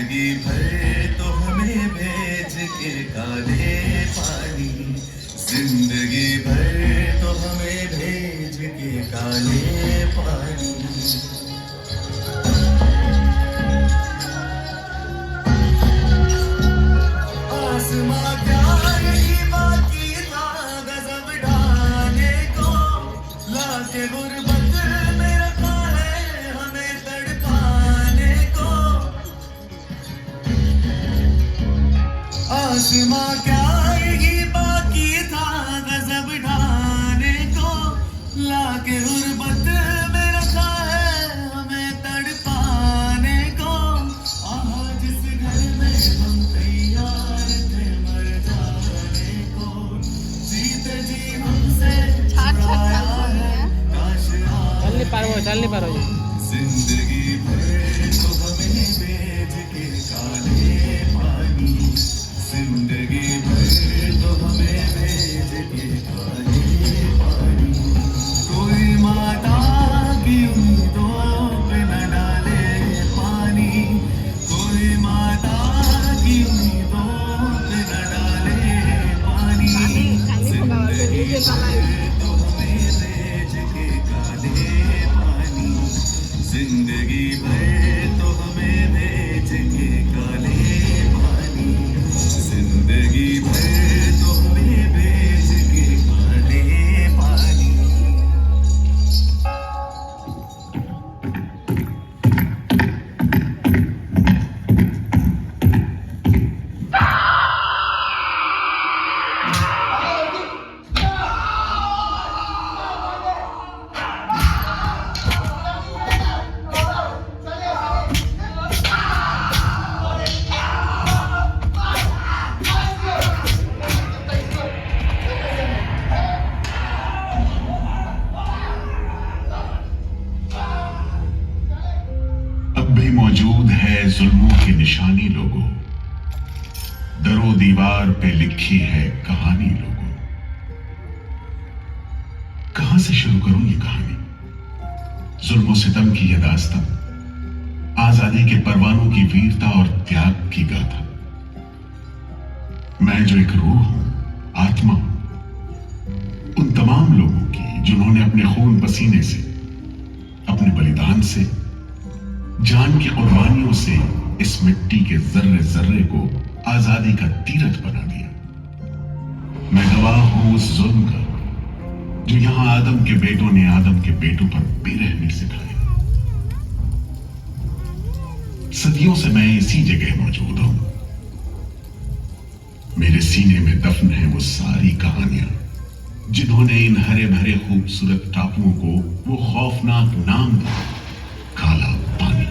जिंदगी भर तो हमें भेज के काले पानी, जिंदगी भर तो हमें भेज के काले पानी। आसमां क्या यही बाकी था गजब ढाने को, लाके गुर्बत में रखा है हमें तड़पाने को। आसमां क्या यही बाकी था गजब ढाने को, लाके गुर्बत में रखा है हमें तड़पाने को। आज जिस घर में हम तैयार थे मर जाने को, जीते जी हमसे छुड़ाया है काश चल नहीं पारो जिंदगी भर तो हमें भेज के काले पानी, जिंदगी भर तो हमें भेज के काले पानी। कोई माता की उम्मीदों पे न डाले पानी, कोई माता की उम्मीदों पे न डाले पानी। जिंदगी भर तो हमें भेज के काले पानी, जिंदगी भर तो हमें भेज के काले पानी, जिंदगी भर तो हमें भेज के काले पानी। अब भी मौजूद है जुल्मों की निशानी लोगों, दरो दीवार पे लिखी है कहानी लोगों। कहां से शुरू करूं ये कहानी? जुल्म सितम की यह दास्तां, आजादी के परवानों की वीरता और त्याग की गाथा। मैं जो एक रूह हूं, आत्मा हूं, उन तमाम लोगों की जिन्होंने अपने खून पसीने से, अपने बलिदान से, जान की कुर्बानियों से इस मिट्टी के जर्रे जर्रे को आजादी का तीरथ बना दिया। मैं गवाह हूं उस जुल्म का जो यहां आदम के बेटों ने आदम के बेटों पर बेरहमी सिखाई। सदियों से मैं इसी जगह मौजूद हूं। मेरे सीने में दफन है वो सारी कहानियां जिन्होंने इन हरे भरे खूबसूरत टापुओं को वो खौफनाक नाम दिया, काला पानी।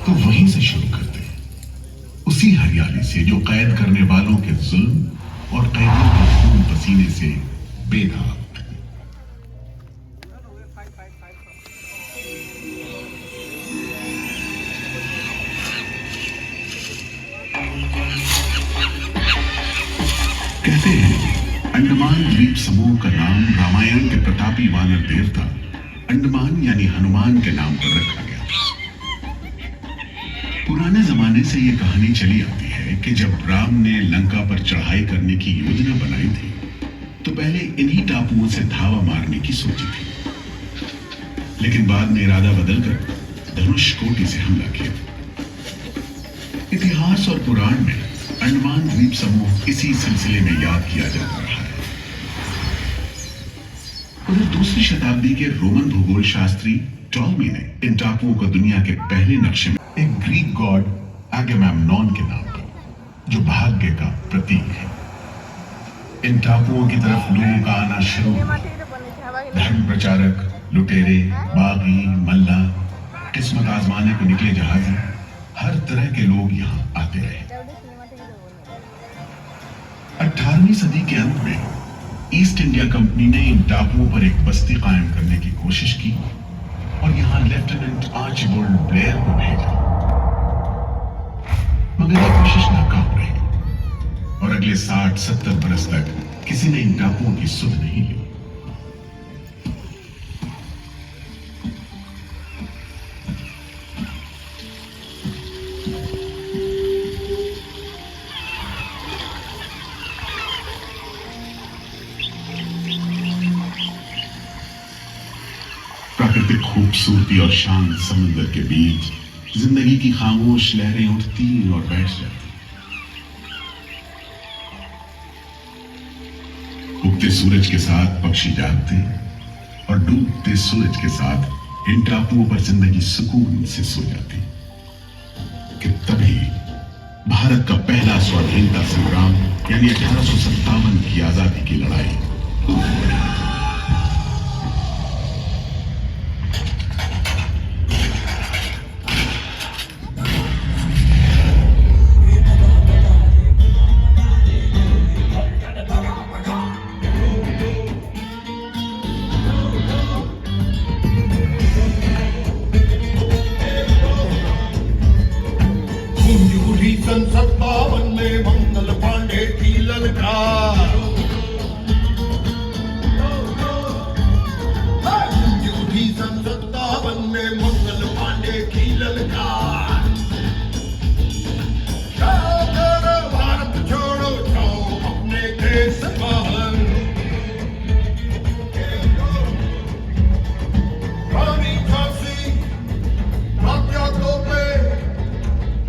तो वहीं से शुरू करते हैं, उसी हरियाली से जो कैद करने वालों के जुल्म और कैदियों के खून पसीने से बेदाग। कहते हैं अंडमान द्वीप समूह का नाम रामायण के प्रतापी वानर देवता अंडमान यानी हनुमान के नाम पर रखा गया। पुराने जमाने से यह कहानी चली आती है कि जब राम ने लंका पर चढ़ाई करने की योजना बनाई थी तो पहले इन्हीं टापुओं से धावा मारने की सोची थी, लेकिन बाद में इरादा बदलकर धनुष कोटि से हमला किया। इतिहास और पुराण में अंडमान द्वीप समूह इसी सिलसिले में याद किया जाता रहा है। उधर दूसरी शताब्दी के रोमन भूगोल शास्त्री टॉलमी ने इन टापुओं को दुनिया के पहले नक्शे में एक ग्रीक गॉड एगेमेम्नॉन के नाम पर, जो भाग्य का प्रतीक है। इन टापुओं की तरफ लोगों का आना शुरू हुआ। धर्म प्रचारक, लुटेरे, बागी, मल्ला, किस्मत आजमाने को निकले जहाजी, हर तरह के लोग यहाँ आते रहे। 18वीं सदी के अंत में ईस्ट इंडिया कंपनी ने इन टापुओं पर एक बस्ती कायम करने की कोशिश की और यहां लेफ्टिनेंट आर्चिबाल्ड ब्लेयर को भेजा, मगर यह कोशिश नाकाम रही और अगले 60-70 बरस तक किसी ने इन टापुओं की सुध नहीं ली। प्राकृतिक खूबसूरती और शांत समुद्र के बीच जिंदगी की खामोश लहरें उठती और बैठ जाती। उगते सूरज के साथ पक्षी जागते और डूबते सूरज के साथ इन टापुओं पर जिंदगी सुकून से सो जाती। कि तभी भारत का पहला स्वाधीनता संग्राम यानी 1857 की आजादी की लड़ाई सन 57 में मंगल पांडे की ललकार, यूं सन 57 में मंगल पांडे की ललकार। भारत छोड़ो जाओ अपने देश बाहर, रानी झांसी भाग्या तो पे,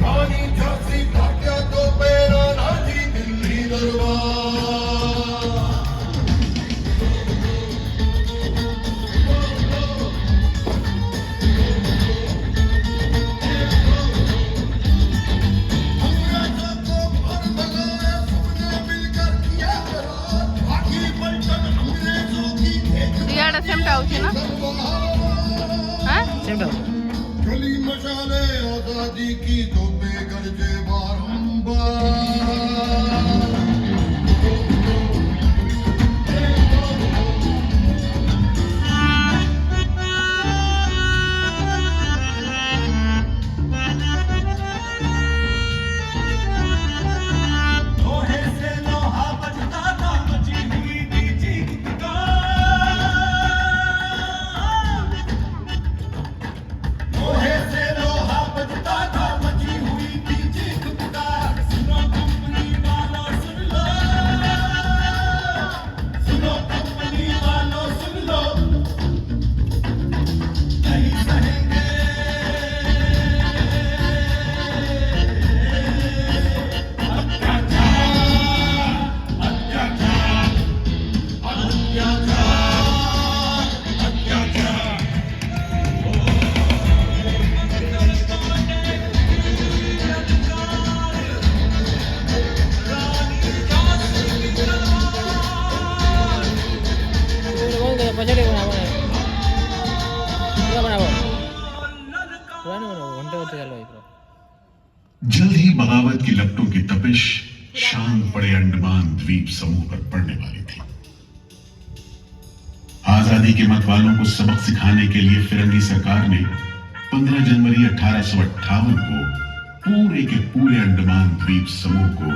रानी झांसी भाग्या तो पे, रानी दिल्ली दरबार। अंग्रेजों को मार भगाया सबने मिलकर किया करार, आखिरी पलटन अंग्रेजों की एक दियाड़ा सेमटा होती ना हाँ सेमटा गली मशाले आजादी की तो बेगरजे बारंबार। लोहे से लोहा बजता था, मची हुई थी चीख पुकार। लोहे से लोहा बजता था, मची हुई थी चीख पुकार। सुनो कंपनी वालों सुन लो, सुनो कंपनी वालों सुन लो, नहीं सहेंगे पछाड़ी बनाबो ने पूरा बनाबो पूरा नहीं बनाबो घंटे होते चलो इधर। जल्द ही बगावत की लपटों की तपिश शांत पड़े अंडमान द्वीप समूह पर पड़ने वाली थी। आजादी के मतवालों को सबक सिखाने के लिए फिरंगी सरकार ने 15 जनवरी 1858 को पूरे के पूरे अंडमान द्वीप समूह को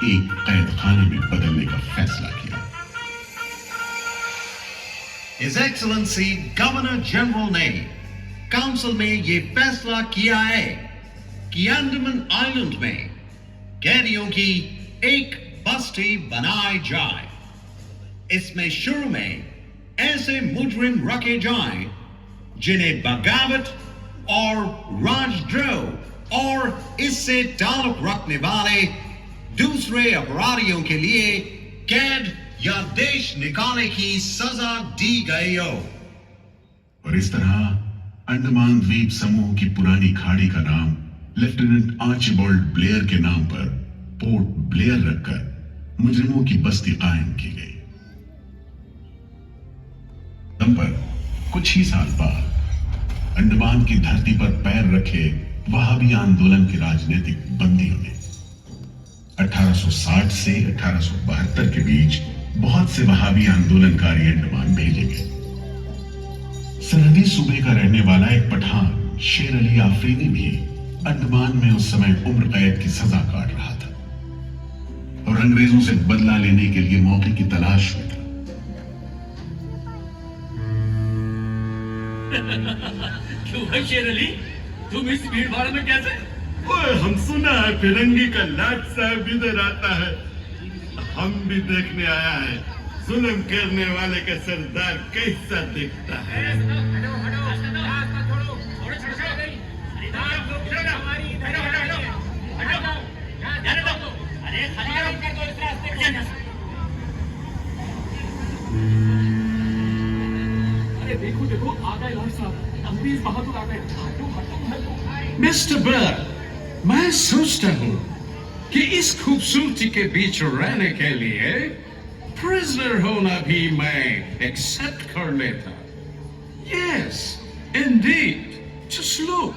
एक कैद खाने में बदलने का फैसला किया। His Excellency गवर्नर जनरल ने काउंसिल में ये फैसला किया है कि अंडमान आइलैंड में कैदियों की एक बस्ती बनाई जाए। इसमें शुरू में ऐसे मुजरिम रखे जाएं जिन्हें बगावत और राजद्रोह और इससे ताल्लुक रखने वाले दूसरे अपराधियों के लिए कैद या देश निकालने की सजा दी गई हो। और इस तरह अंडमान द्वीप समूह की पुरानी खाड़ी का नाम लेफ्टिनेंट आर्चिबाल्ड ब्लेयर के नाम पर पोर्ट ब्लेयर रखकर मुजरिमों की बस्ती कायम की गई। तब पर कुछ ही साल बाद अंडमान की धरती पर पैर रखे वहाबी आंदोलन के राजनीतिक बंदियों ने 1860 से 1872 के बीच बहुत से वहाबी आंदोलनकारी अंडमान भेजे गए। सरहदी सूबे का रहने वाला एक पठान शेर अली आफरीदी भी अंडमान में उस समय उम्र कैद की सजा काट रहा था और और अंग्रेजों से बदला लेने के लिए मौके की तलाश में था। क्यों है शेर अली, तुम इस भीड़ भाड़ में कैसे? ओए, हम सुना है फिरंगी का लाट साहब इधर आता है। हम भी देखने आया है जुल्म करने वाले का सरदार कैसा दिखता है। देखो देखो आ गए लाट साहब, अंग्रेज बहादुर आ गए। मिस्टर बर्ड, मैं सोचता हूँ कि इस खूबसूरती के बीच रहने के लिए प्रिजनर होना भी मैं एक्सेप्ट कर लेता। Yes, indeed. Just look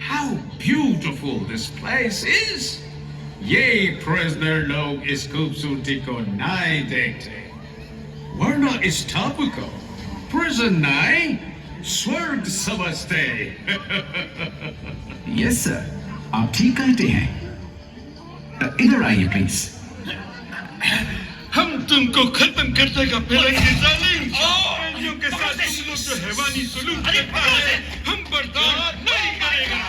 how beautiful this place is. ये प्रिजनर लोग इस खूबसूरती को नहीं देखते, वरना इस टापू को प्रिजन नहीं स्वर्ग समझते। यस सर, आप ठीक कहते हैं। इधर आइए प्लीज। हम तुमको खत्म कर देगा फिरंगी जालिम। अंग्रेजों के साथ तुम लोग जो हैवानी सुलूक करता है, हम बर्दाश्त नहीं करेगा।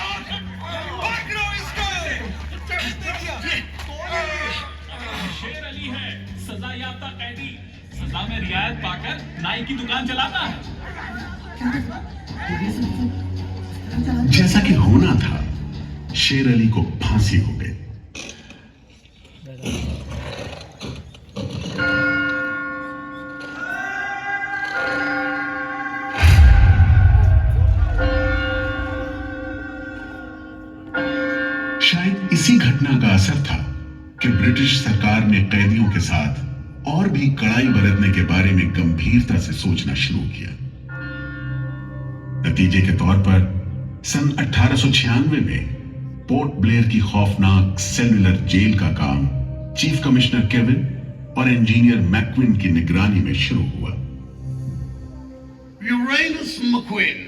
पकड़ो इसको। शेर अली है सजा याफ्ता कैदी, सजा में रियायत पाकर नाई की दुकान चलाता है। जैसा कि होना था, शेर अली को फांसी हो गई। शायद इसी घटना का असर था कि ब्रिटिश सरकार ने कैदियों के साथ और भी कड़ाई बरतने के बारे में गंभीरता से सोचना शुरू किया। नतीजे के तौर पर सन 1896 में पोर्ट ब्लेयर की खौफनाक सेलुलर जेल का काम चीफ कमिश्नर केविन और इंजीनियर मैक्विन की निगरानी में शुरू हुआ। यूरेनस मैक्विन,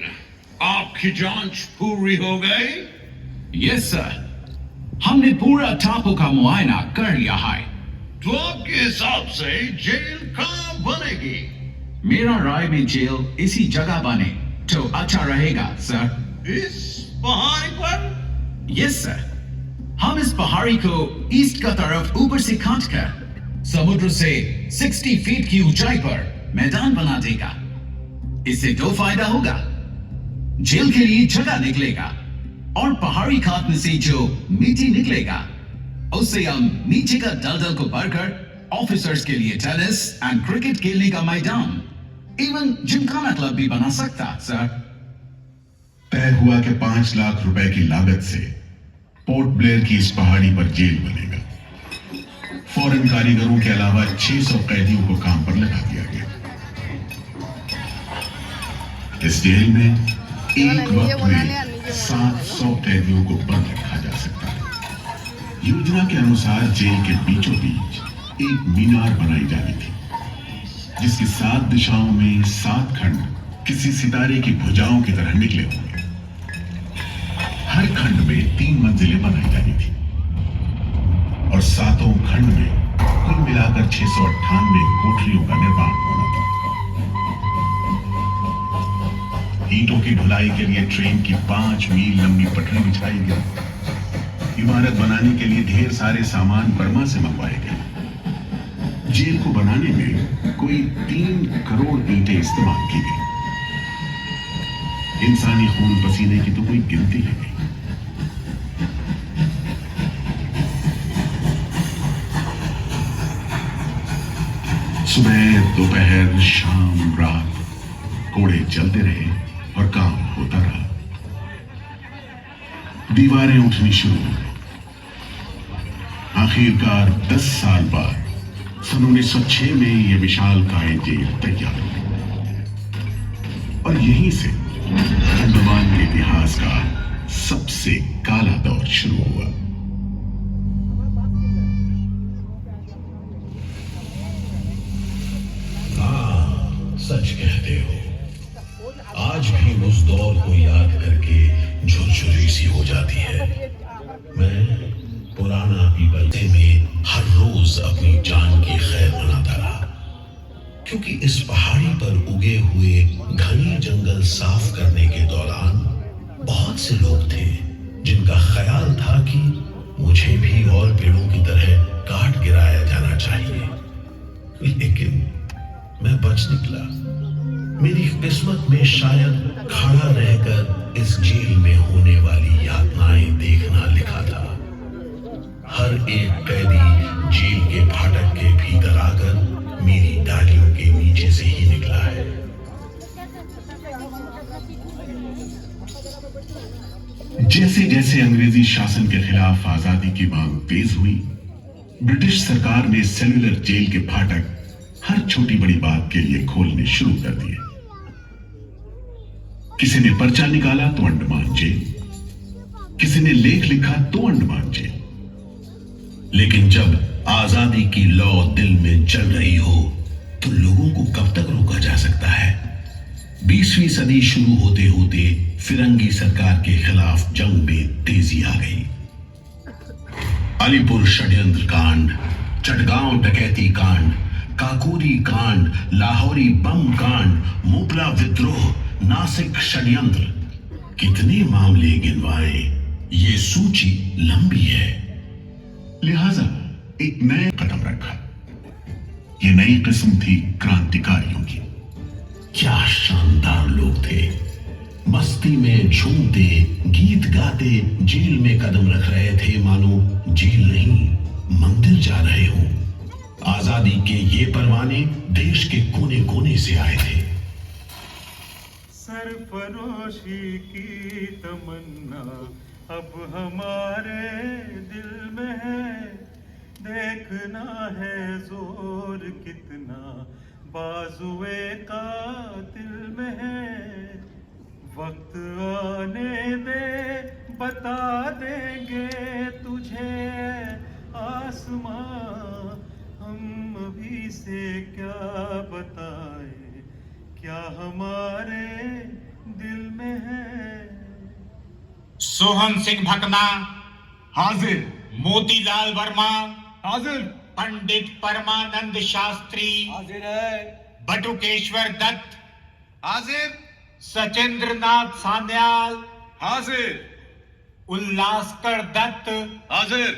आपकी जांच पूरी हो गई? यस सर, हमने पूरा टापू का मुआयना कर लिया है। तो आपके हिसाब से जेल कहाँ बनेगी? मेरा राय में जेल इसी जगह बने तो अच्छा रहेगा सर। इस पहाड़ी पर? यस सर, हम इस पहाड़ी को ईस्ट का तरफ ऊपर से काटकर समुद्र से 60 फीट की ऊंचाई पर मैदान बना देगा। इससे दो फायदा होगा, जेल के लिए जगह निकलेगा और पहाड़ी काटने से जो मिट्टी निकलेगा उससे हम नीचे का दलदल को भरकर ऑफिसर्स के लिए टेनिस एंड क्रिकेट खेलने का मैदान, इवन जिमखाना क्लब भी बना सकता सर। तय हुआ कि 5 लाख रुपए की लागत से पोर्ट ब्लेयर की इस पहाड़ी पर जेल बनेगा। फौरन कारीगरों के अलावा 600 कैदियों को काम पर लगा दिया गया। इस जेल में एक वक्त में 700 कैदियों को बंद रखा जा सकता है। योजना के अनुसार जेल के बीचों बीच एक मीनार बनाई जानी थी, जिसकी 7 दिशाओं में 7 खंड किसी सितारे की भुजाओं की तरह निकले होंगे। हर खंड में 3 मंजिलें बनाई जानी थी और 7 खंड में कुल मिलाकर 698 कोठरियों का निर्माण होना था। ईंटों की ढुलाई के लिए ट्रेन की 5 मील लंबी पटरी बिछाई गई। इमारत बनाने के लिए ढेर सारे सामान बर्मा से मंगवाए गए। जेल को बनाने में कोई 3 करोड़ ईंटें इस्तेमाल की गई। इंसानी खून पसीने की तो कोई गिनती ही नहीं। सुबह, दोपहर, शाम, रात कोड़े चलते रहे और काम होता रहा। दीवारें उठनी शुरू हो गई। आखिरकार 10 साल बाद सन 1906 में यह विशालकाय जेल तैयार हुई और यहीं से अंडमान के इतिहास का सबसे काला दौर शुरू हुआ। सच कहते हो, आज भी उस दौर को याद करके झुरझुरी सी हो जाती है। मैं पुराना पीपल में हर रोज अपनी जान की खैर मनाता रहा, क्योंकि इस पहाड़ी पर उगे हुए घने जंगल साफ करने के दौरान बहुत से लोग थे जिनका ख्याल था कि मुझे भी और पेड़ों की तरह काट गिराया जाना चाहिए, लेकिन मैं बच निकला। मेरी किस्मत में शायद खड़ा रहकर इस जेल में होने वाली यातनाएं देखना लिखा था। हर एक कैदी जेल के फाटक के भीतर आकर मेरी डालियों के नीचे से ही निकला है। जैसे जैसे अंग्रेजी शासन के खिलाफ आजादी की मांग तेज हुई, ब्रिटिश सरकार ने सेल्युलर जेल के फाटक हर छोटी बड़ी बात के लिए खोलने शुरू कर दिए। किसी ने पर्चा निकाला तो अंडमान जेल, किसी ने लेख लिखा तो अंडमान जेल। लेकिन जब आजादी की लौ दिल में चल रही हो तो लोगों को कब तक रोका जा सकता है? 20वीं सदी शुरू होते होते फिरंगी सरकार के खिलाफ जंग में तेजी आ गई। अलीपुर षड्यंत्र कांड, चटगांव डकैती कांड, काकोरी कांड, लाहौरी बम कांड, मोपला विद्रोह, नासिक षड्यंत्र, कितने मामले गिनवाए, ये सूची लंबी है। लिहाजा एक नया कदम रखा। ये नई किस्म थी क्रांतिकारियों की। क्या शानदार लोग थे, मस्ती में झूमते गीत गाते जेल में कदम रख रहे थे, मानो जेल नहीं मंदिर जा रहे हो। आजादी के ये परवाने देश के कोने कोने से आए थे। सरफरोशी की तमन्ना अब हमारे दिल में है, देखना है जोर कितना बाजुए का दिल में है। वक्त आने दे बता देंगे तुझे आसमां, हम अभी से क्या बताए क्या हमारे दिल में है। सोहन सिंह भकना हाजिर। मोतीलाल वर्मा हाजिर। पंडित परमानंद शास्त्री हाजिर है। बटुकेश्वर दत्त हाजिर। सचेंद्र नाथ सान्याल हाजिर। उल्लासकर दत्त हाजिर।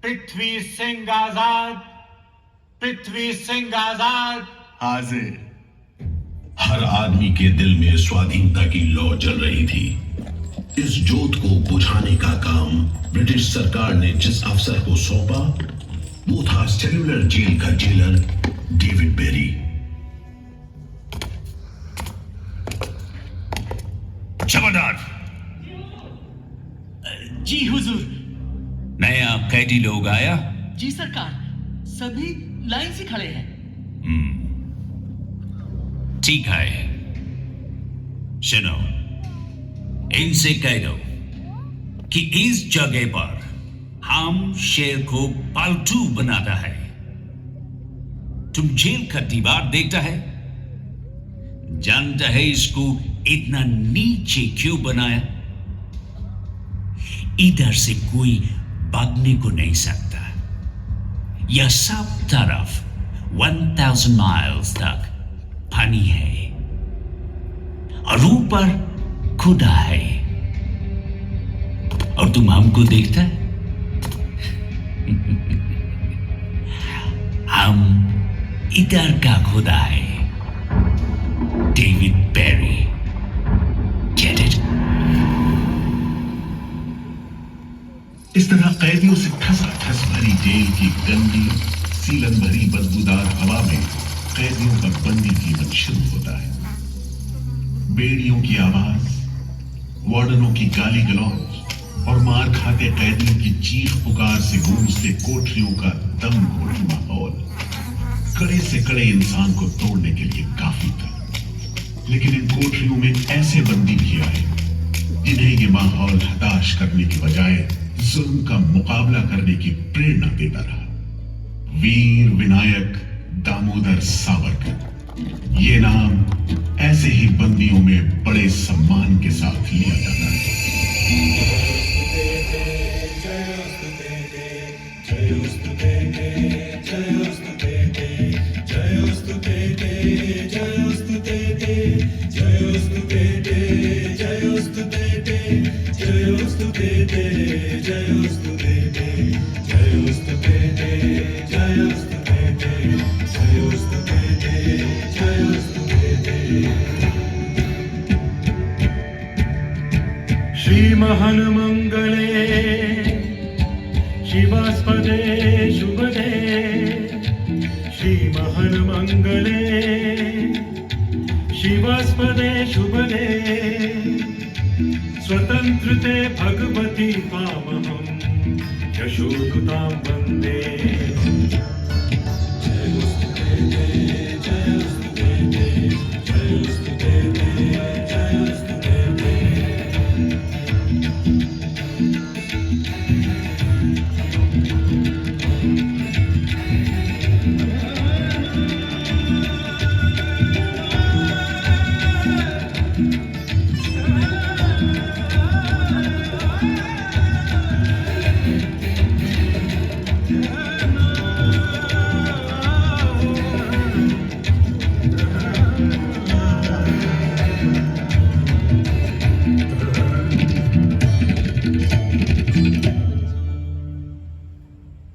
पृथ्वी सिंह आजाद, पृथ्वी सिंह आजाद हाजिर। हर आदमी के दिल में स्वाधीनता की लौ जल रही थी। इस जोत को बुझाने का काम ब्रिटिश सरकार ने जिस अफसर को सौंपा वो था सेल्युलर जेल का जेलर डेविड बेरी। जमादार जी हुजूर। नया कैदी लोग आया? जी सरकार, सभी लाइन से खड़े हैं। ठीक है, सुनो, इनसे कह दो कि इस जगह पर हम शेर को पालतू बनाता है। तुम जेल का दीवार देखता है, जानता है इसको इतना नीचे क्यों बनाया? इधर से कोई भागने को नहीं सकता। यह सब तरफ 1000 माइल्स तक पानी है और ऊपर खुदा है, और तुम हमको देखता है? हम इधर का खुदा है, डेविड बेरी। Get it? इस तरह कैदियों से ठसाठस भरी जेल की गंदी सीलन भरी बदबूदार हवा में कैदियों का बंदी जीवन शुरू होता है। बेड़ियों की आवाज, वार्डनों की गाली गलौज और मार खाते कैदियों की चीख पुकार से गूंजते कोठरियों का दम घोट माहौल कड़े से कड़े इंसान को तोड़ने के लिए काफी था। लेकिन इन कोठरियों में ऐसे बंदी भी आए जिन्हें ये माहौल हताश करने की बजाय जुल्म का मुकाबला करने की प्रेरणा देता रहा। वीर विनायक दामोदर सावरकर, ये नाम ऐसे ही बंदियों में बड़े सम्मान के साथ लिया जाता है। श्रीमहन्मङ्गले शिवास्पदे शुभदे श्रीमहन्मङ्गले शिवास्पदे शुभदे स्वतन्त्रते भगवती त्वामहं यशोदुतां वन्दे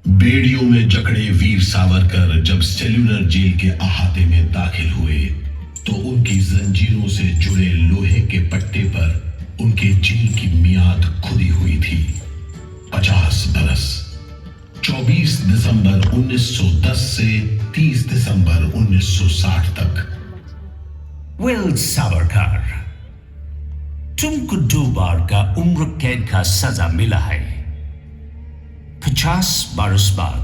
बेड़ियों में जकड़े वीर सावरकर जब सेल्यूलर जेल के अहाते में दाखिल हुए तो उनकी जंजीरों से जुड़े लोहे के पट्टे पर उनके जेल की मियाद खुदी हुई थी 50 बरस। 24 दिसंबर 1910 से 30 दिसंबर 1960 तक। वेल सावरकर, तुमको 2 बार का उम्र कैद का सजा मिला है। 50 बरस बाद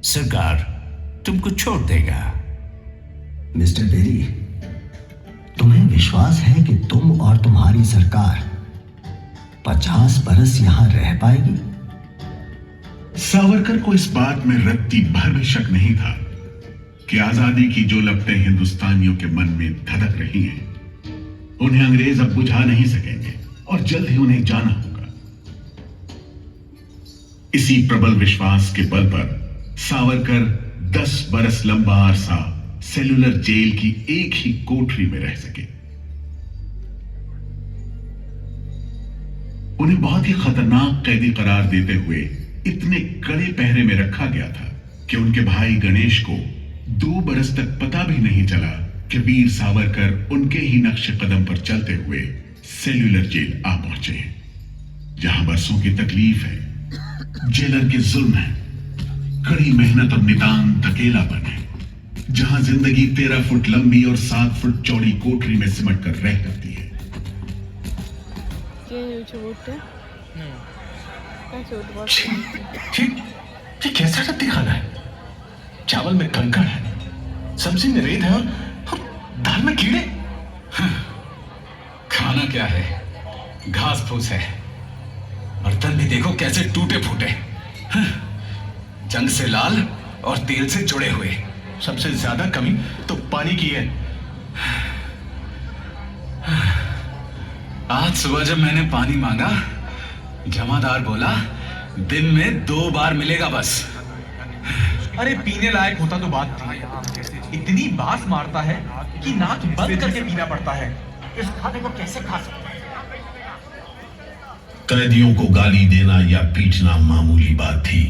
सरकार तुमको छोड़ देगा। मिस्टर बेरी, तुम्हें विश्वास है कि तुम और तुम्हारी सरकार 50 बरस यहां रह पाएगी? सावरकर को इस बात में रत्ती भर भी शक नहीं था कि आजादी की जो लपटें हिंदुस्तानियों के मन में धधक रही हैं, उन्हें अंग्रेज अब बुझा नहीं सकेंगे और जल्द ही उन्हें जाना होगा। इसी प्रबल विश्वास के बल पर सावरकर 10 बरस लंबा अरसा सेल्यूलर जेल की एक ही कोठरी में रह सके। उन्हें बहुत ही खतरनाक कैदी करार देते हुए इतने कड़े पहरे में रखा गया था कि उनके भाई गणेश को 2 बरस तक पता भी नहीं चला कि वीर सावरकर उनके ही नक्शे कदम पर चलते हुए सेल्यूलर जेल आ पहुंचे हैं, जहां बरसों की तकलीफ है, जेलर के जुल्म है, कड़ी मेहनत और नितांत अकेलापन है, जहां जिंदगी 13 फुट लंबी और 7 फुट चौड़ी कोठरी में सिमट कर रह करती है। ये कैसा रद्दी खाना है? चावल में कंकड़ है, सब्जी में रेत है और दाल में कीड़े। खाना क्या है? घास फूस है। बर्तन भी देखो कैसे टूटे फूटे, जंग से लाल और तेल से जुड़े हुए। सबसे ज्यादा कमी तो पानी की है। आज सुबह जब मैंने पानी मांगा, जमादार बोला दिन में 2 बार मिलेगा बस। अरे पीने लायक होता तो बात थी। इतनी बास मारता है कि नाक बंद करके पीना पड़ता है। इस खाने को कैसे खा सकते हैं? कैदियों को गाली देना या पीटना मामूली बात थी,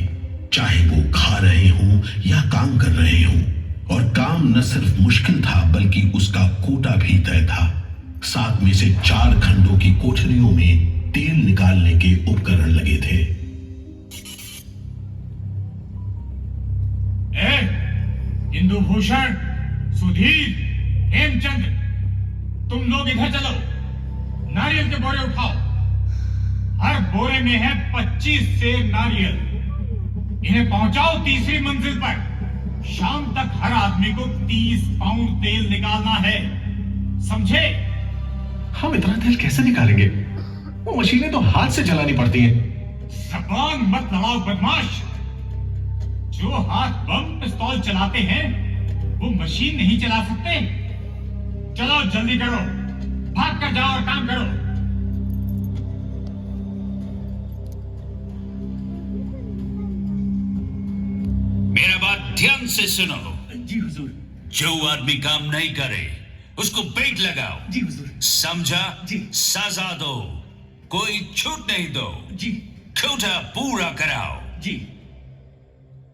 चाहे वो खा रहे हों या काम कर रहे हों। और काम न सिर्फ मुश्किल था बल्कि उसका कोटा भी तय था। 7 में से 4 खंडों की कोठरियों में तेल निकालने के उपकरण लगे थे। इंदु भूषण, सुधीर, हेमचंद, तुम लोग इधर चलो। नारियल के बोरे उठाओ। हर बोरे में है 25 सेर नारियल। इन्हें पहुंचाओ तीसरी मंजिल पर। शाम तक हर आदमी को 30 पाउंड तेल निकालना है, समझे? हम इतना तेल कैसे निकालेंगे? वो मशीनें तो हाथ से जलानी पड़ती हैं। जबान मत लड़ाओ बदमाश। जो हाथ बम पिस्तौल चलाते हैं वो मशीन नहीं चला सकते। चलो जल्दी करो, भाग कर जाओ और काम करो। ध्यान से सुनो। जी हुजूर। जो आदमी काम नहीं करे उसको बेट लगाओ। जी हुजूर। समझा? जी। सजा दो, कोई छूट नहीं दो। जी। कोटा पूरा कराओ। जी।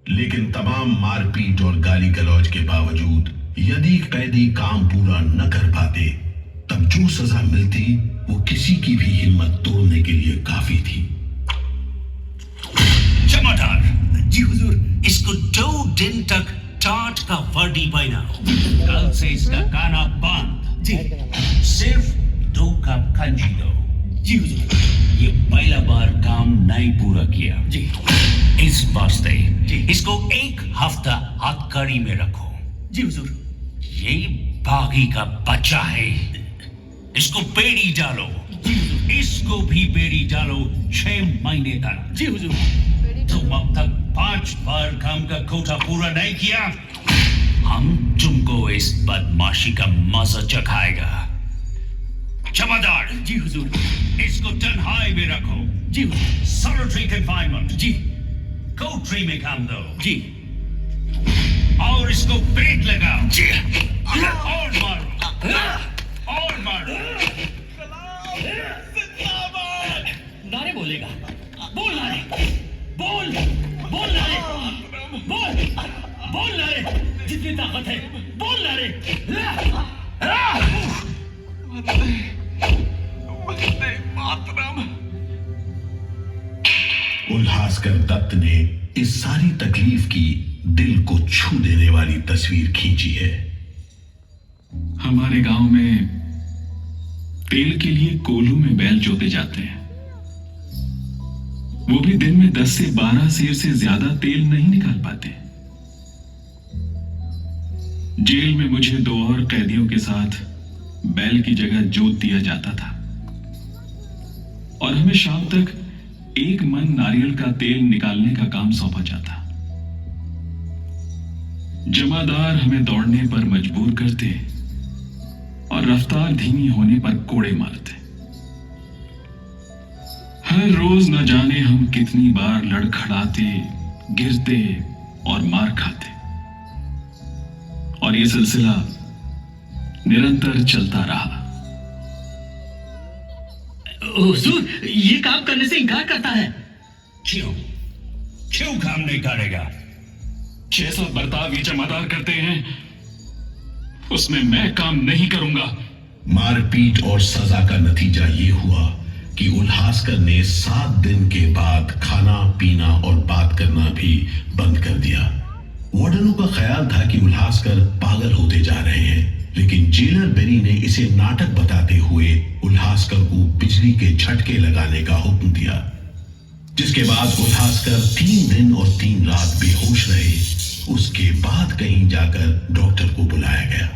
लेकिन तमाम मारपीट और गाली गलौज के बावजूद यदि कैदी काम पूरा न कर पाते तब जो सजा मिलती वो किसी की भी हिम्मत तोड़ने के लिए काफी थी। जमादार जी हुजूर। इसको 2 दिन तक टाट का वर्दी पहनाओ। कल से इसका खाना बंद। जी। सिर्फ 2 कप कंजी दो। जी हुजूर। ये पहला बार काम नहीं पूरा किया। जी। इस वास्ते जी। इसको 1 हफ्ता हथकड़ी में रखो। जी हुजूर। ये बागी का बच्चा है, इसको बेड़ी डालो। जी हुजूर। इसको भी बेड़ी डालो 6 महीने तक। जी हुजूर। तुम अब तक 5 बार काम का कोटा पूरा नहीं किया, हम तुमको इस बदमाशी का मजा चखाएगा। जमादार जी हुजूर। इसको तन्हाई में रखो। जी हुजूर। Solitary confinement. जी। कोठरी में काम दो। जी। और इसको पेट लगाओ। जी। और मारो, और मारो। नारे बोलेगा। बोल नारे। बोल बोल नारे। बोल बोल नारे। जितनी ताकत है बोल नारे। उल्हासकर दत्त ने इस सारी तकलीफ की दिल को छू देने वाली तस्वीर खींची है। हमारे गांव में तेल के लिए कोल्हू में बैल जोते जाते हैं, वो भी दिन में 10 से 12 सेर से ज्यादा तेल नहीं निकाल पाते। जेल में मुझे 2 और कैदियों के साथ बैल की जगह जोत दिया जाता था और हमें शाम तक 1 मन नारियल का तेल निकालने का काम सौंपा जाता। जमादार हमें दौड़ने पर मजबूर करते और रफ्तार धीमी होने पर कोड़े मारते। हर रोज न जाने हम कितनी बार लड़खड़ाते, गिरते और मार खाते, और यह सिलसिला निरंतर चलता रहा। हुजूर, ये काम करने से इनकार करता है। क्यों क्यों काम नहीं करेगा? जैसा बर्ताव ये जमादार करते हैं उसमें मैं काम नहीं करूंगा। मारपीट और सजा का नतीजा ये हुआ कि उल्हासकर ने 7 दिन के बाद खाना पीना और बात करना भी बंद कर दिया। वार्डनों का ख्याल था कि उल्हासकर पागल होते जा रहे हैं, लेकिन जेलर बेरी ने इसे नाटक बताते हुए उल्हासकर को बिजली के झटके लगाने का हुक्म दिया, जिसके बाद उल्हासकर 3 दिन और 3 रात बेहोश रहे। उसके बाद कहीं जाकर डॉक्टर को बुलाया गया।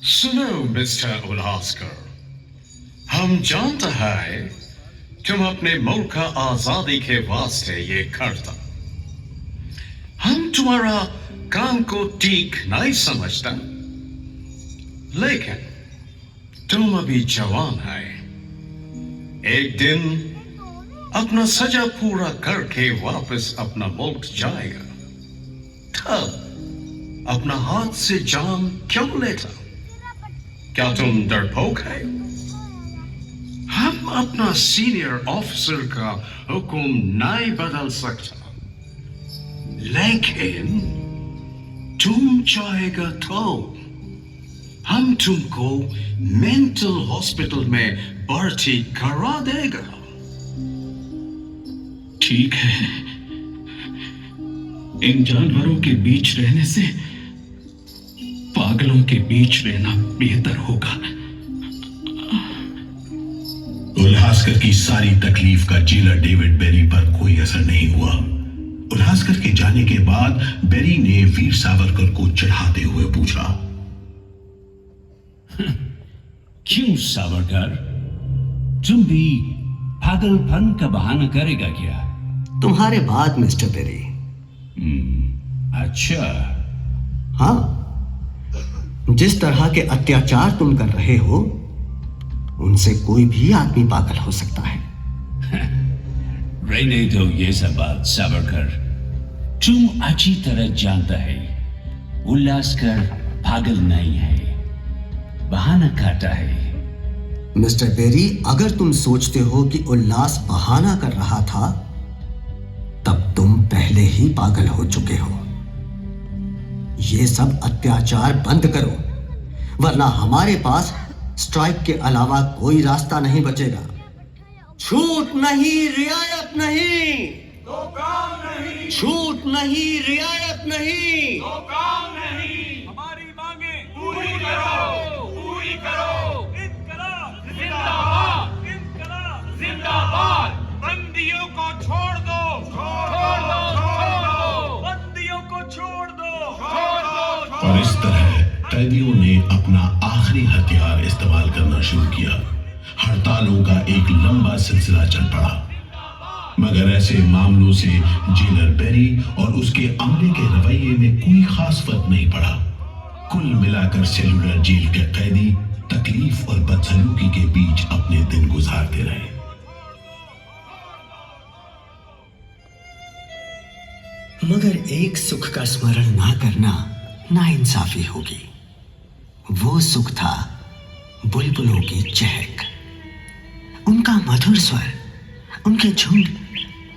सुनो मिस्टर उल्हासकर, हम जानते हैं तुम अपने मुल्क का आजादी के वास्ते ये करता। हम तुम्हारा काम को ठीक नहीं समझता, लेकिन तुम अभी जवान है। एक दिन अपना सजा पूरा करके वापस अपना मुल्क जाएगा, तब अपना हाथ से जान क्यों लेता? क्या तुम डरपोक है? हम अपना सीनियर ऑफिसर का हुक्म नहीं बदल सकता, लेकिन तुम चाहेगा तो हम तुमको मेंटल हॉस्पिटल में भर्ती करा देगा। ठीक है, इन जानवरों के बीच रहने से पागलों के बीच रहना बेहतर होगा। उल्हासकर की सारी तकलीफ का जेलर डेविड बेरी पर कोई असर नहीं हुआ। उल्हासकर के जाने के बाद बेरी ने वीर सावरकर को चिढ़ाते हुए पूछा, क्यों सावरकर, तुम भी पागलपन का बहाना करेगा क्या? तुम्हारे बाद मिस्टर बेरी। अच्छा। हाँ, जिस तरह के अत्याचार तुम कर रहे हो उनसे कोई भी आदमी पागल हो सकता है। रहने दो ये सब बात सावरकर। तुम अच्छी तरह जानता है उल्लासकर पागल नहीं है, बहाना खाता है। मिस्टर बेरी, अगर तुम सोचते हो कि उल्लास बहाना कर रहा था तब तुम पहले ही पागल हो चुके हो। ये सब अत्याचार बंद करो, वरना हमारे पास स्ट्राइक के अलावा कोई रास्ता नहीं बचेगा। छूट नहीं, रियायत नहीं, तो काम नहीं, छूट नहीं, रियायत नहीं, तो काम नहीं, हमारी मांगे पूरी करो, पूरी करो। इनकलाब जिंदाबाद, इनकलाब जिंदाबाद। बंदियों को छोड़ दो, छोड़ दो, छोड़ दो, बंदियों को छोड़ दो, छोड़ दो। और इस तरह कैदियों ने अपना आखिरी हथियार इस्तेमाल करना शुरू किया। हड़तालों का एक लंबा सिलसिला चल पड़ा, मगर ऐसे मामलों से जेलर बेरी और उसके अमले के रवैये में कोई खास फर्क नहीं पड़ा। कुल मिलाकर सेलुलर जेल के कैदी तकलीफ और बदसलूकी के बीच अपने दिन गुजारते रहे। मगर एक सुख का स्मरण ना करना नाइंसाफी होगी। वो सुख था बुलबुलों की चहक, उनका मधुर स्वर, उनके झुंड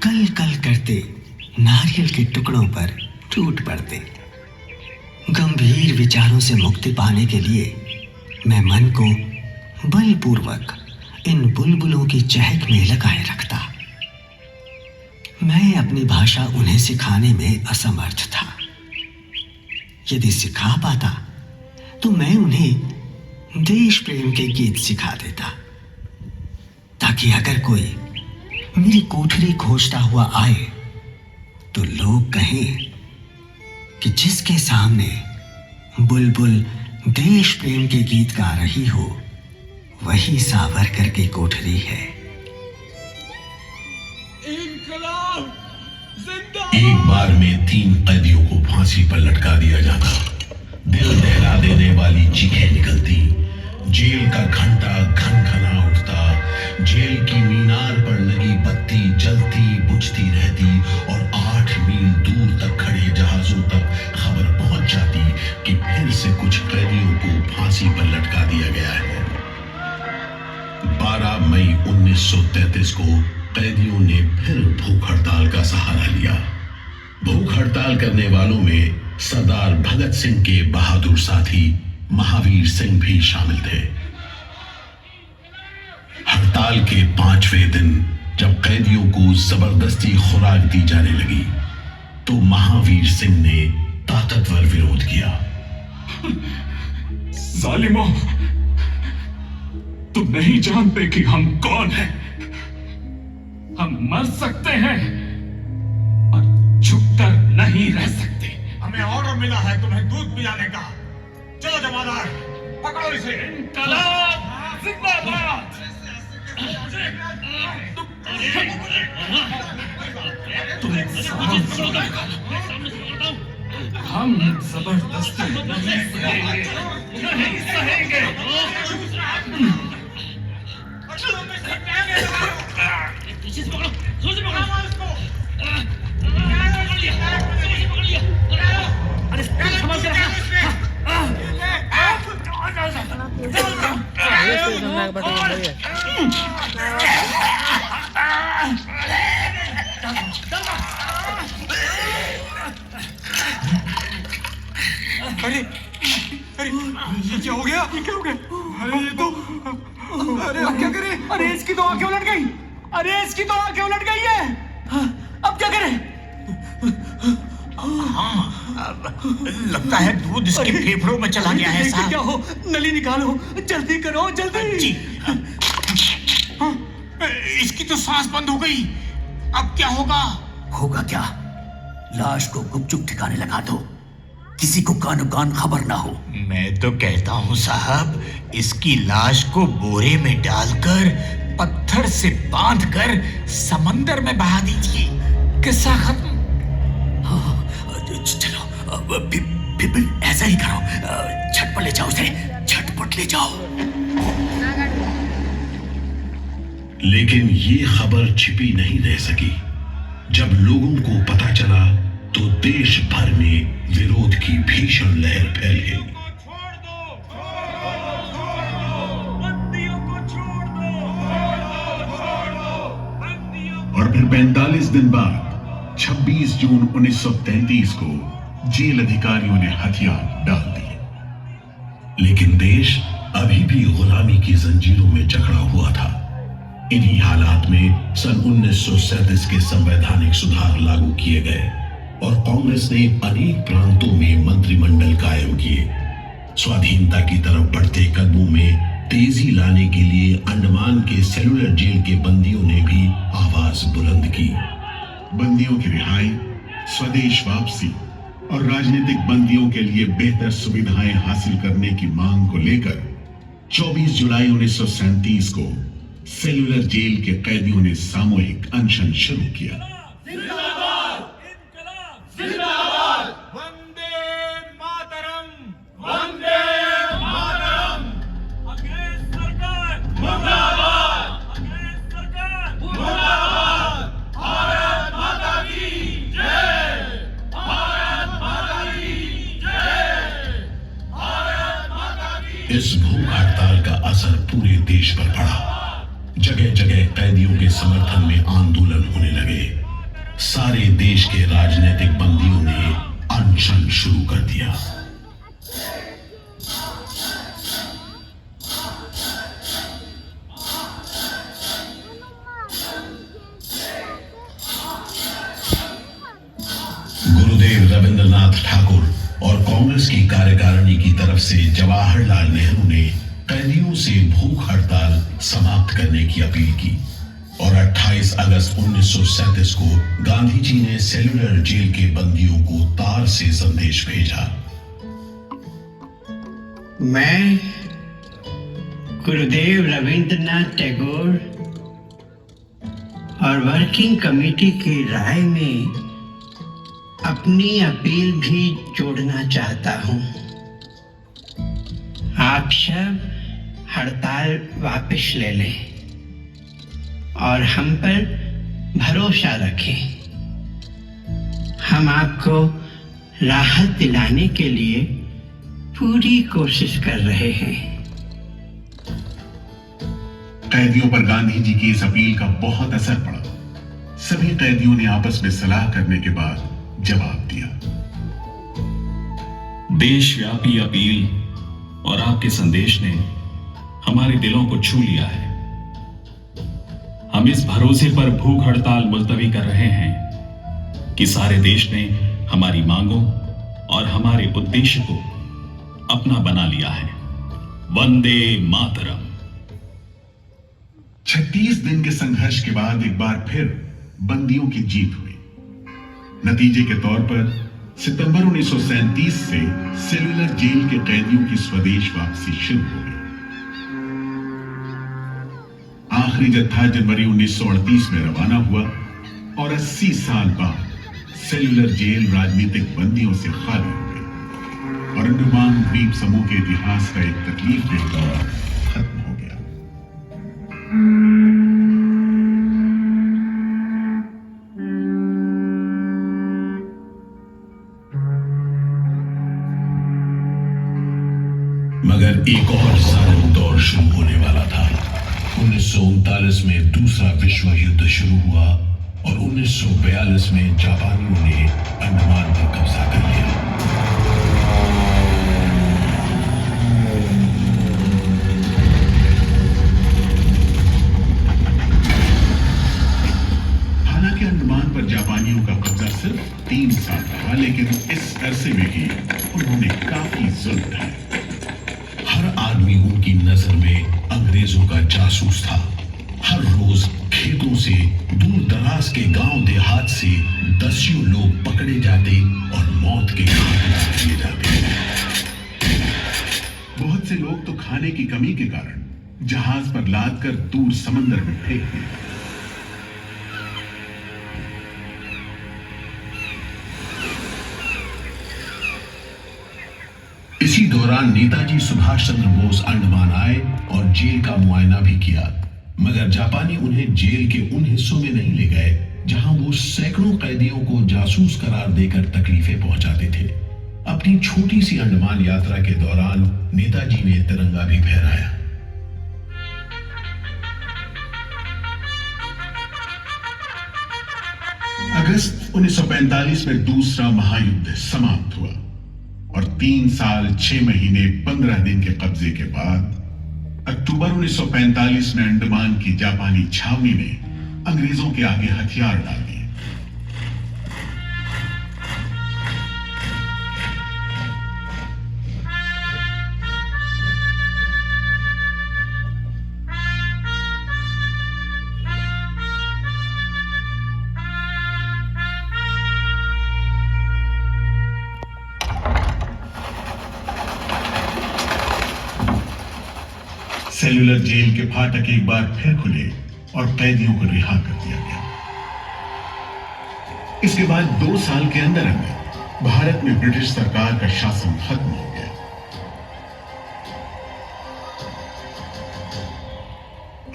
कल कल करते नारियल के टुकड़ों पर टूट पड़ते। गंभीर विचारों से मुक्ति पाने के लिए मैं मन को बलपूर्वक इन बुलबुलों की चहक में लगाए रखता। मैं अपनी भाषा उन्हें सिखाने में असमर्थ था। यदि सिखा पाता तो मैं उन्हें देश प्रेम के गीत सिखा देता, ताकि अगर कोई मेरी कोठरी खोजता हुआ आए तो लोग कहें कि जिसके सामने बुलबुल देश प्रेम के गीत गा रही हो वही सावरकर की कोठरी है। एक बार में 3 कैदियों को फांसी पर लटका दिया जाता। दिल दहला देने वाली चीखें निकलती, जेल का घंटा घनघना उठता, जेल की मीनार पर लगी बत्ती जलती बुझती रहती और 8 मील दूर तक खड़े जहाजों तक खबर पहुंच जाती कि फिर से कुछ कैदियों को फांसी पर लटका दिया गया है। 12 मई 1933 को कैदियों ने फिर भूख हड़ताल का सहारा लिया। भूख हड़ताल करने वालों में सरदार भगत सिंह के बहादुर साथी महावीर सिंह भी शामिल थे। हड़ताल के 5वें दिन जब कैदियों को जबरदस्ती खुराक दी जाने लगी तो महावीर सिंह ने ताकतवर विरोध किया। जालिमों, तुम नहीं जानते कि हम कौन हैं। हम मर सकते हैं और छुपकर नहीं रह सकते। हमें ऑर्डर मिला है तुम्हें दूध पिलाने का। चलो जमादार, पकड़ो इसे। इनकलाब जिंदाबाद। हम जबरदस्ती नहीं सहेंगे, नहीं सहेंगे। अरे अरे ये क्या हो गया? ये क्या हो गया? अरे ये तो अरे अब क्या करें? अरे इसकी तो आंखें उलट गई। अरे इसकी तो आंखें उलट गई है। अब क्या करें? लगता है दूध इसके फेफड़ों में चला गया है साहब। क्या हो? नली निकालो, जल्दी करो, जल्दी। जी। इसकी तो सांस बंद हो गई। अब क्या होगा? होगा क्या? लाश को गुपचुप ठिकाने लगा दो, किसी को कानो कान खबर ना हो। मैं तो कहता हूँ साहब, इसकी लाश को बोरे में डालकर पत्थर से बांधकर समंदर में बहा दीजिए। किस्सा खत्म। चलो बिपिन, ऐसा ही करो। झटपट ले जाओ उसे, झटपट ले जाओ। लेकिन ये खबर छिपी नहीं रह सकी। जब लोगों को पता चला तो देश भर में विरोध की भीषण लहर फैल गई। और फिर 45 दिन बाद 26 जून 1933 को जेल अधिकारियों ने हथियार डाल दिए। लेकिन देश अभी भी गुलामी की जंजीरों में जकड़ा हुआ था। इन्हीं हालात में सन 1937 के संवैधानिक सुधार लागू किए गए और कांग्रेस ने अनेक प्रांतों में मंत्रिमंडल कायम किए। स्वाधीनता की तरफ बढ़ते कदमों में तेजी लाने के लिए अंडमान के सेलुलर जेल के बंदियों ने भी आवाज बुलंद की। बंदियों की रिहाई, स्वदेश वापसी और राजनीतिक बंदियों के लिए बेहतर सुविधाएं हासिल करने की मांग को लेकर 24 जुलाई 1937 को सेलुलर जेल के कैदियों ने सामूहिक अनशन शुरू किया। इस भूख हड़ताल का असर पूरे देश पर पड़ा। जगह जगह कैदियों के समर्थन में आंदोलन होने लगे। सारे देश के राजनीतिक बंदियों ने अनशन शुरू कर दिया। गुरुदेव रविंद्रनाथ ठाकुर और कांग्रेस की कार्यकारिणी की तरफ से जवाहरलाल नेहरू ने कैदियों से भूख हड़ताल समाप्त करने की अपील की और 28 अगस्त 1937 को गांधी जी ने सेलुलर जेल के बंदियों को तार से संदेश भेजा। मैं गुरुदेव रविंद्रनाथ टैगोर और वर्किंग कमेटी की राय में अपनी अपील भी जोड़ना चाहता हूं। आप सब हड़ताल वापस ले लें और हम पर भरोसा रखें। हम आपको राहत दिलाने के लिए पूरी कोशिश कर रहे हैं। कैदियों पर गांधी जी की इस अपील का बहुत असर पड़ा। सभी कैदियों ने आपस में सलाह करने के बाद जवाब दिया। देशव्यापी अपील और आपके संदेश ने हमारे दिलों को छू लिया है। हम इस भरोसे पर भूख हड़ताल मुलतवी कर रहे हैं कि सारे देश ने हमारी मांगों और हमारे उद्देश्य को अपना बना लिया है। वंदे मातरम। 36 दिन के संघर्ष के बाद एक बार फिर बंदियों की जीत हुई। नतीजे के तौर पर सितंबर 1937 से सेलुलर जेल के कैदियों की स्वदेश वापसी शुरू हो गई। आखिरी जत्था जनवरी 1938 में रवाना हुआ और 80 साल बाद सेलुलर जेल राजनीतिक बंदियों से खाली हो गई और अंडमान द्वीप समूह के इतिहास का एक तकलीफ देह दौर खत्म हो गया। मगर एक और जालिम दौर शुरू होने वाला था। 1939 में दूसरा विश्व युद्ध शुरू हुआ और 1942 में जापानियों ने अंडमान पर कब्जा कर लिया। हालांकि अंडमान पर जापानियों का कब्जा सिर्फ 3 साल रहा, लेकिन इस अरसे में ही उन्होंने काफी जुल्म ढाए। हर आदमी उनकी नजर में अंग्रेजों का जासूस था। हर रोज खेतों से, दूर दराज के गांव देहात से दसियों लोग पकड़े जाते और मौत के घाट उतार दिए जाते। बहुत से लोग तो खाने की कमी के कारण जहाज पर लादकर दूर समंदर में फेंक दिए। इसी दौरान नेताजी सुभाष चंद्र बोस अंडमान आए और जेल का मुआयना भी किया, मगर जापानी उन्हें जेल के उन हिस्सों में नहीं ले गए जहां वो सैकड़ों कैदियों को जासूस करार देकर तकलीफें पहुंचाते थे। अपनी छोटी सी अंडमान यात्रा के दौरान नेताजी ने तिरंगा भी फहराया। अगस्त 1945 में दूसरा महायुद्ध समाप्त हुआ और 3 साल 6 महीने 15 दिन के कब्जे के बाद अक्टूबर 1945 में अंडमान की जापानी छावनी ने अंग्रेजों के आगे हथियार डाल दिए। सेल्यूलर जेल के फाटक एक बार फिर खुले और कैदियों को रिहा कर दिया गया। इसके बाद 2 साल के अंदर अंदर भारत में ब्रिटिश सरकार का शासन खत्म हो गया।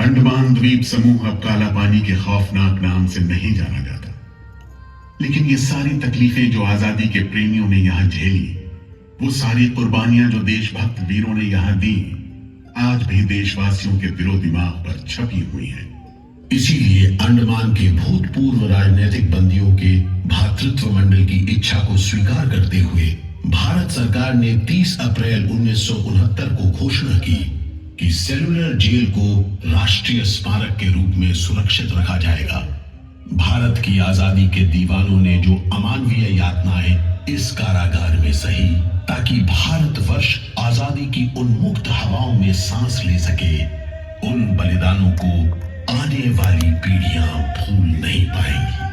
अंडमान द्वीप समूह अब काला पानी के खौफनाक नाम से नहीं जाना जाता, लेकिन ये सारी तकलीफें जो आजादी के प्रेमियों ने यहां झेली, वो सारी कुर्बानियां जो देशभक्त वीरों ने यहां दी, आज भी देशवासियों के दिलो दिमाग पर छपी हुई है। इसीलिए अंडमान के भूतपूर्व राजनीतिक बंदियों के भातृत्व मंडल की इच्छा को स्वीकार करते हुए भारत सरकार ने 30 अप्रैल 1969 को घोषणा की कि सेल्यूलर जेल को राष्ट्रीय स्मारक के रूप में सुरक्षित रखा जाएगा। भारत की आजादी के दीवानों ने जो अमानवीय यातनाएं इस कारागार में सही, ताकि भारतवर्ष आजादी की उन्मुक्त हवाओं में सांस ले सके, उन बलिदानों को आने वाली पीढ़ियां भूल नहीं पाएंगी।